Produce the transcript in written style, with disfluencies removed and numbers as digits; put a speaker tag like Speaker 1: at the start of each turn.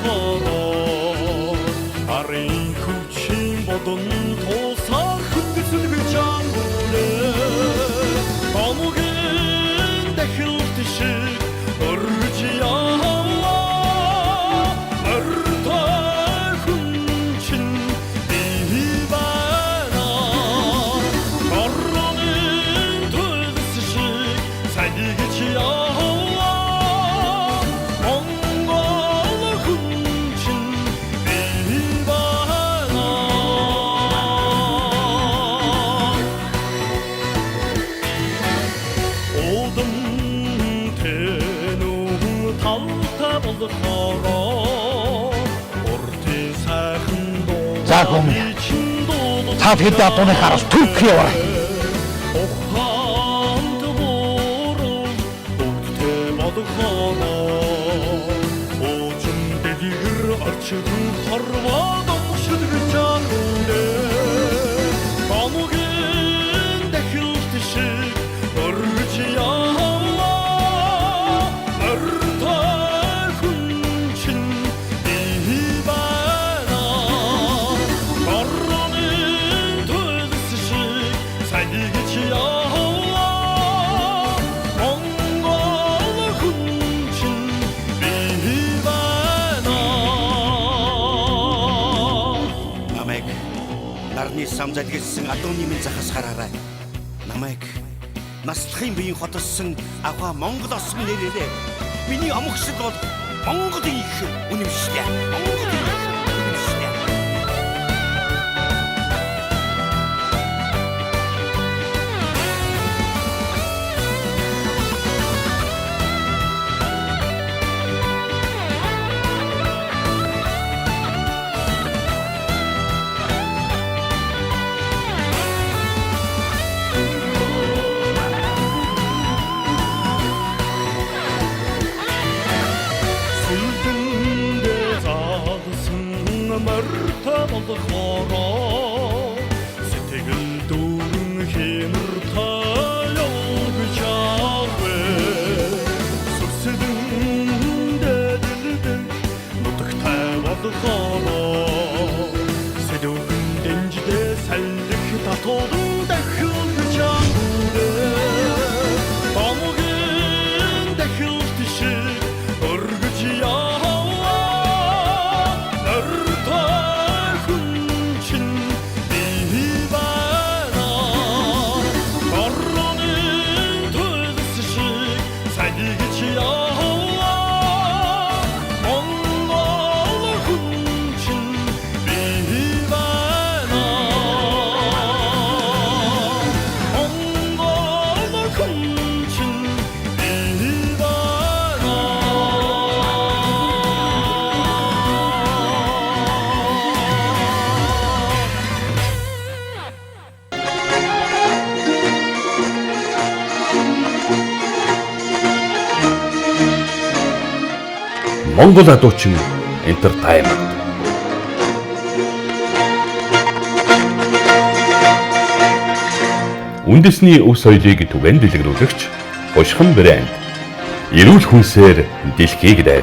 Speaker 1: бодохороо арын хүчин бодон тусах хүндэсэн би чангуулээ томгийн дахилт шиг өрж яваа өртөө хүн чинь би байна орнын төлс шиг сайгич яваа монгол хүн чинь би байна Одон тэнүү талта болохороо уртын сайхан дуу
Speaker 2: За гүм. Та тэд атууны хараас Турк яваа.
Speaker 1: ухаанд буурал бүгдтэй бодохороо уужин дээгэр орчид хорвоод өгшөлгөж чангуулээ томгийн дахилт шиг өрж яваа өртөө хүн чинь би байна орнын төлс шиг сайгич яваа монгол хүн чинь би байна
Speaker 3: Намайг нарны самжалгилсан адууны минь захас хараарай. Намайг наслахын биеийн хотолсон аваа Монгол осгон нэрээрээ миний амгшил бол Монголын их үнэмшилтэй. Монголын их үнэмшилтэй.
Speaker 1: Сүлдэндээ заалсан мөртөө болохороо сэтгэл дүүрэн хэмэр таяж авээ сүрсэдэндээ дэлдэн нутагтай болохороо сэдвэн дэнждээ саллих татуулан дахилж ангуулээ томгийн дахилт шиг өргөж яваа өртөө хүн чинь би байна орнын төлс шиг сайгич яваа монгол хүн чинь би байна монгол хүн чинь би байна
Speaker 4: Монгол адуучин entertainment. Үндэсний өв соёлыг түгээн дэлгэрүүлэгч Хушхан брэнд эрүүл хүнсээр дэлхийг дайрдаг.